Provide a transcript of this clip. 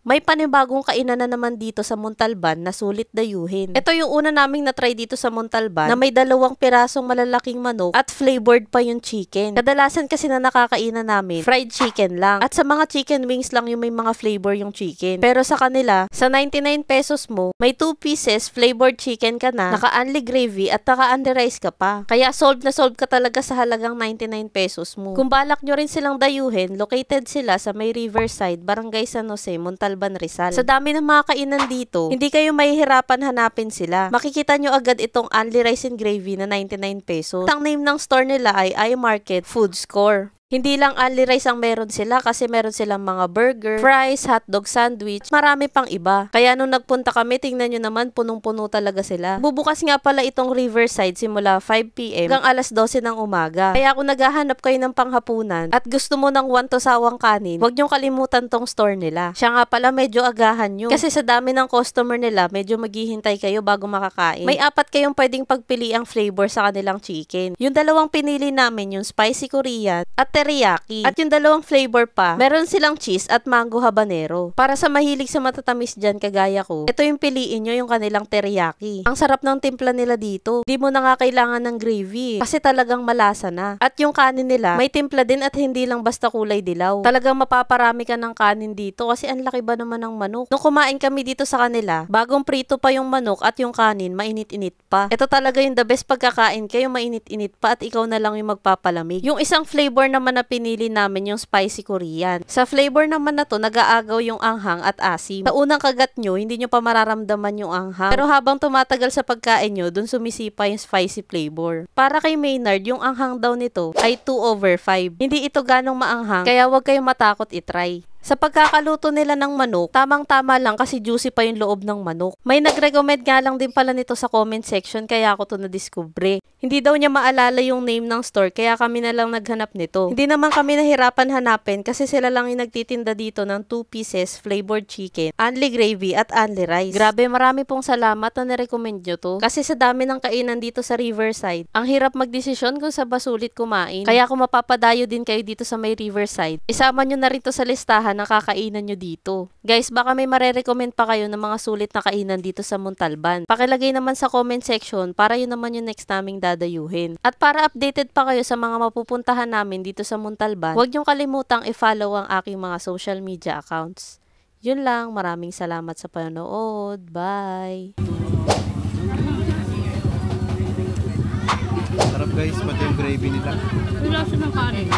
May panibagong kainan na naman dito sa Montalban na sulit dayuhin. Ito yung una naming na-try dito sa Montalban na may 2 pirasong malalaking manok at flavored pa yung chicken. Kadalasan kasi na nakakainan namin, fried chicken lang. At sa mga chicken wings lang yung may mga flavor yung chicken. Pero sa kanila, sa 99 pesos mo, may 2 pieces flavored chicken ka na, naka-only gravy at naka-only rice ka pa. Kaya solve na solve ka talaga sa halagang 99 pesos mo. Kung balak nyo rin silang dayuhin, located sila sa may Riverside, Barangay San Jose, Montalban, Rizal. Sa dami ng mga kainan dito, hindi kayo mahihirapan hanapin sila. Makikita nyo agad itong only rice and gravy na 99 pesos. Ang name ng store nila ay iMarket Food Score. Hindi lang only rice ang meron sila kasi meron silang mga burger, fries, hotdog sandwich, marami pang iba. Kaya nung nagpunta kami, tingnan nyo naman, punong-puno talaga sila. Bubukas nga pala itong Riverside simula 5 PM hanggang alas 12 ng umaga. Kaya kung naghahanap kayo ng panghapunan at gusto mo ng 1 to sawang kanin, huwag nyong kalimutan tong store nila. Siya nga pala medyo agahan nyo. Kasi sa dami ng customer nila, medyo maghihintay kayo bago makakain. May 4 kayong pwedeng pagpili ang flavor sa kanilang chicken. Yung 2 pinili namin, yung spicy Korean at teriyaki. At yung 2 flavor pa, meron silang cheese at mango habanero. Para sa mahilig sa matatamis dyan kagaya ko, ito yung piliin nyo, yung kanilang teriyaki. Ang sarap ng timpla nila dito. Di mo na nga kailangan ng gravy kasi talagang malasa na. At yung kanin nila, may timpla din at hindi lang basta kulay dilaw. Talagang mapaparami ka ng kanin dito kasi ang laki ba naman ng manok. Nung kumain kami dito sa kanila, bagong prito pa yung manok at yung kanin, mainit-init pa. Ito talaga yung the best pagkakain kayo, mainit-init pa at ikaw na lang yung magpapalamig. Yung isang flavor naman na pinili namin yung spicy Korean. Sa flavor naman na to, nag-aagaw yung anghang at asim. Sa unang kagat nyo, hindi nyo pa mararamdaman yung anghang. Pero habang tumatagal sa pagkain nyo, dun sumisipa yung spicy flavor. Para kay Maynard, yung anghang daw nito ay 2/5. Hindi ito ganong maanghang, kaya huwag kayong matakot itry. Sa pagkakaluto nila ng manok, tamang-tama lang kasi juicy pa yung loob ng manok. May nag-recommend nga lang din pala nito sa comment section kaya ako to na-discover. Hindi daw niya maalala yung name ng store kaya kami na lang naghanap nito. Hindi naman kami nahirapan hanapin kasi sila lang yung nagtitinda dito ng 2 pieces flavored chicken, only gravy at only rice. Grabe, marami pong salamat na nirecommend nyo to. Kasi sa dami ng kainan dito sa Riverside, ang hirap magdesisyon kung sa basulit kumain. Kaya kung mapapadayo din kayo dito sa may Riverside, isama nyo na rin to sa listahan ng kakainan nyo dito. Guys, baka may marerecommend pa kayo ng mga sulit na kainan dito sa Montalban. Pakilagay naman sa comment section para yun naman yung next naming dadayuhin. At para updated pa kayo sa mga mapupuntahan namin dito sa Montalban, huwag nyong kalimutang i-follow ang aking mga social media accounts. Yun lang, maraming salamat sa panonood. Bye! Sarap guys, pati yung gravy nila. Wala siya ng kanin.